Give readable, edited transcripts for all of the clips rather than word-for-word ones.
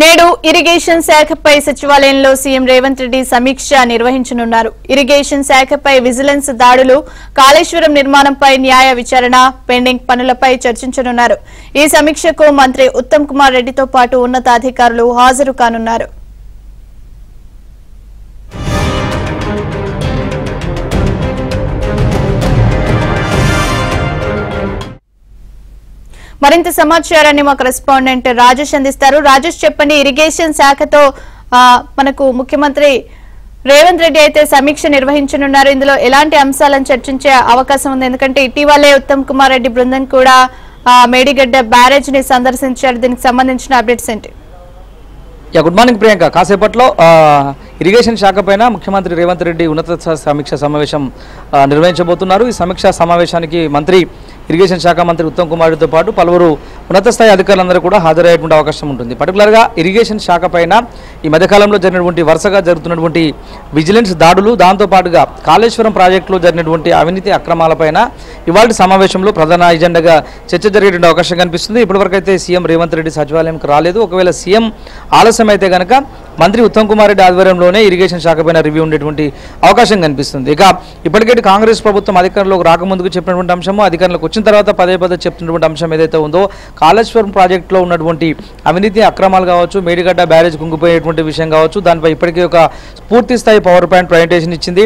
నేడు ఇరిగేషన్ శాఖపై సచివాలయంలో సీఎం రేవంత్ రెడ్డి సమీక్ష నిర్వహించనున్నారు. ఇరిగేషన్ శాఖపై విజిలెన్స్ దాడులు, కాళేశ్వరం నిర్మాణంపై న్యాయ విచారణ, పెండింగ్ పనులపై చర్చించనున్నారు. ఈ సమీక్షకు మంత్రి ఉత్తమ్ కుమార్ రెడ్డితో పాటు ఉన్నతాధికారులు హాజరు కానున్నారు. మరింత సమాచారాన్ని మా కరెస్పాండెంట్ రాజేష్ అందిస్తారు. రాజేష్, చెప్పండి, ఇరిగేషన్ శాఖతో మనకు ముఖ్యమంత్రి రేవంత్ రెడ్డి అయితే సమీక్ష నిర్వహించనున్నారు. ఇందులో ఎలాంటి అంశాలను చర్చించే అవకాశం ఉంది? ఎందుకంటే ఇటీవలే ఉత్తమ్ కుమార్ రెడ్డి బృందం కూడా మేడిగడ్డ బ్యారేజ్ ని సందర్శించారు. దీనికి సంబంధించిన అప్డేట్స్ ఏంటి? Good morning Priyanka. కాసేపట్లో ఇరిగేషన్ శాఖ పైన ముఖ్యమంత్రి రేవంత్ రెడ్డి ఉన్నత సమీక్ష సమావేశం నిర్వహించబోతున్నారు. ఈ సమీక్షా సమావేశానికి ఇరిగేషన్ శాఖ మంత్రి ఉత్తమ్ కుమార్ రెడ్డితో పాటు పలువురు ఉన్నత స్థాయి అధికారులందరూ కూడా హాజరయ్యేటువంటి అవకాశం ఉంటుంది. పర్టికులర్గా ఇరిగేషన్ శాఖ పైన ఈ మధ్యకాలంలో వరుసగా జరుగుతున్నటువంటి విజిలెన్స్ దాడులు, దాంతోపాటుగా కాళేశ్వరం ప్రాజెక్టులో జరిగినటువంటి అవినీతి అక్రమాలపైన ఇవాళ సమావేశంలో ప్రధాన ఎజెండాగా చర్చ జరిగేటువంటి అవకాశం కనిపిస్తుంది. ఇప్పటివరకు అయితే సీఎం రేవంత్ రెడ్డి సచివాలయంకి రాలేదు. ఒకవేళ సీఎం ఆలస్యం అయితే కనుక మంత్రి ఉత్తమ్ కుమార్ రెడ్డి ఆధ్వర్యంలోనే ఇరిగేషన్ శాఖ పైన రివ్యూ ఉండేటువంటి అవకాశం కనిపిస్తుంది. ఇక ఇప్పటికే కాంగ్రెస్ ప్రభుత్వం అధికారంలోకి రాకముందుకు చెప్పినటువంటి అంశము, అధికారంలోకి వచ్చిన తర్వాత పదే చెప్తున్నటువంటి అంశం ఏదైతే ఉందో, కాళేశ్వరం ప్రాజెక్టులో ఉన్నటువంటి అవినీతి అక్రమాలు కావచ్చు, మేడిగడ్డ బ్యారేజ్ కుంగిపోయేటువంటి విషయం కావచ్చు, దానిపై ఇప్పటికే ఒక పూర్తి స్థాయి పవర్ పాయింట్ ప్రజెంటేషన్ ఇచ్చింది.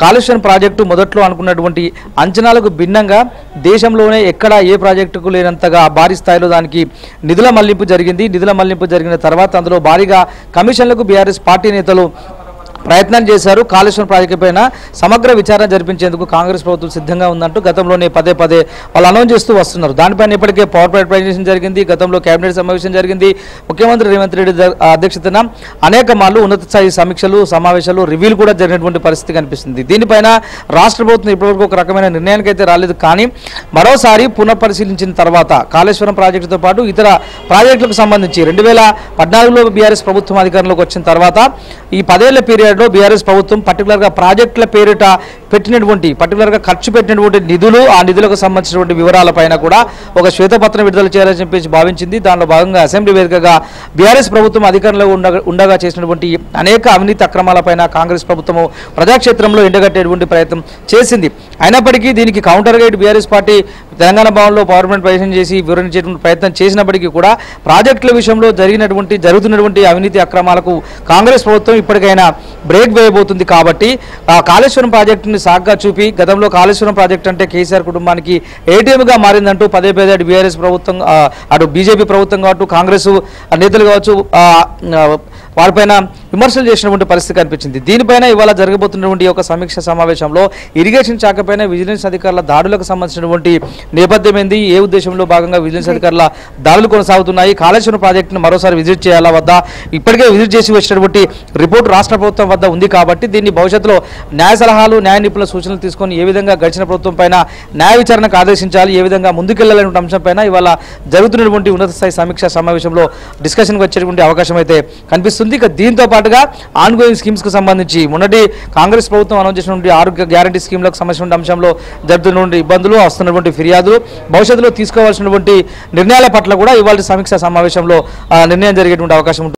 కాళేశ్వరం ప్రాజెక్టు మొదట్లో అనుకున్నటువంటి అంచనాలకు భిన్నంగా దేశంలోనే ఎక్కడ ఏ ప్రాజెక్టుకు లేనంతగా భారీ స్థాయిలో దానికి నిధుల మళ్లింపు జరిగింది. నిధుల మళ్లింపు జరిగిన తర్వాత అందులో భారీగా కమిషన్లకు బీఆర్ఎస్ పార్టీ నేతలు ప్రయత్నం చేశారు. కాళేశ్వరం ప్రాజెక్టు పైన సమగ్ర విచారణ జరిపించేందుకు కాంగ్రెస్ ప్రభుత్వం సిద్ధంగా ఉందంటూ గతంలోనే పదే వాళ్ళు అనౌన్స్ చేస్తూ వస్తున్నారు. దానిపైన ఇప్పటికే పవర్ పాయింట్ ప్రజెంటేషన్ జరిగింది. గతంలో కేబినెట్ సమావేశం జరిగింది. ముఖ్యమంత్రి రేవంత్ రెడ్డి అధ్యక్షతన అనేక మార్లు ఉన్నత స్థాయి సమీక్షలు, సమావేశాలు, రివ్యూలు కూడా జరిగినటువంటి పరిస్థితి కనిపిస్తుంది. దీనిపైన రాష్ట్ర ప్రభుత్వం ఇప్పటివరకు ఒక రకమైన నిర్ణయానికి అయితే రాలేదు. కానీ మరోసారి పునఃపరిశీలించిన తర్వాత కాళేశ్వరం ప్రాజెక్టుతో పాటు ఇతర ప్రాజెక్టులకు సంబంధించి 2014లో బీఆర్ఎస్ ప్రభుత్వం అధికారంలోకి వచ్చిన తర్వాత ఈ 10 ఏళ్ల పీరియడ్లో బీఆర్ఎస్ ప్రభుత్వం పర్టికులర్గా ప్రాజెక్టుల పేరిట పర్టికులర్గా ఖర్చు పెట్టినటువంటి నిధులు, ఆ నిధులకు సంబంధించినటువంటి వివరాలపైన కూడా ఒక శ్వేతపత్రం విడుదల చేయాలని చెప్పేసి భావించింది. దానిలో భాగంగా అసెంబ్లీ వేదికగా బీఆర్ఎస్ ప్రభుత్వం అధికారంలో ఉండగా చేసినటువంటి అనేక అవినీతి అక్రమాలపైన కాంగ్రెస్ ప్రభుత్వము ప్రజాక్షేత్రంలో ఎండగట్టేటువంటి ప్రయత్నం చేసింది. అయినప్పటికీ దీనికి కౌంటర్గా బీఆర్ఎస్ పార్టీ తెలంగాణ భవన్లో పవర్ పాయింట్ ప్రజెంటేషన్ చేసి వివరించేటువంటి ప్రయత్నం చేసినప్పటికీ కూడా ప్రాజెక్టుల విషయంలో జరుగుతున్నటువంటి అవినీతి అక్రమాలకు కాంగ్రెస్ ప్రభుత్వం ఇప్పటికైనా బ్రేక్ వేయబోతుంది. కాబట్టి కాళేశ్వరం ప్రాజెక్టుని సాగ్గా చూపి, గతంలో కాళేశ్వరం ప్రాజెక్టు అంటే కేసీఆర్ కుటుంబానికి ఏటీఎంగా మారిందంటూ పదే బీఆర్ఎస్ ప్రభుత్వం, అటు బీజేపీ ప్రభుత్వం కావచ్చు, కాంగ్రెస్ నేతలు కావచ్చు, వారిపైన విమర్శలు చేసినటువంటి పరిస్థితి కనిపించింది. దీనిపైన ఇవాళ జరగబోతున్నటువంటి ఒక సమీక్ష సమావేశంలో ఇరిగేషన్ శాఖ పైన విజిలెన్స్ అధికారుల దాడులకు సంబంధించినటువంటి నేపథ్యం ఏంది, ఏ ఉద్దేశంలో భాగంగా విజిలెన్స్ అధికారుల దాడులు కొనసాగుతున్నాయి, కాళేశ్వరం ప్రాజెక్టును మరోసారి విజిట్ చేయాలా వద్దా, ఇప్పటికే విజిట్ చేసి వచ్చినటువంటి రిపోర్ట్ రాష్ట్ర ప్రభుత్వం వద్ద ఉంది. కాబట్టి దీన్ని భవిష్యత్తులో న్యాయ సలహాలు, న్యాయ నిపుణుల సూచనలు తీసుకొని ఏ విధంగా గడిచిన ప్రభుత్వం పైన న్యాయ విచారణకు ఆదేశించాలి, ఏ విధంగా ముందుకెళ్లాలనే అంశంపైన ఇవాళ జరుగుతున్నటువంటి ఉన్నత స్థాయి సమీక్ష సమావేశంలో డిస్కషన్కి వచ్చేటువంటి అవకాశం అయితే కనిపిస్తుంది. ఇక దీంతో పాటుగా ఆన్గోయింగ్ స్కీమ్స్ కు సంబంధించి మొన్నటి కాంగ్రెస్ ప్రభుత్వం అనౌన్స్ చేసినటువంటి ఆరోగ్య గ్యారంటీ స్కీమ్లకు సంబంధించిన అంశంలో జరుగుతున్నటువంటి ఇబ్బందులు, వస్తున్నటువంటి ఫిర్యాదులు, భవిష్యత్తులో తీసుకోవాల్సినటువంటి నిర్ణయాల పట్ల కూడా ఇవాళ సమీక్ష సమావేశంలో నిర్ణయం జరిగేటువంటి అవకాశం ఉంటుంది.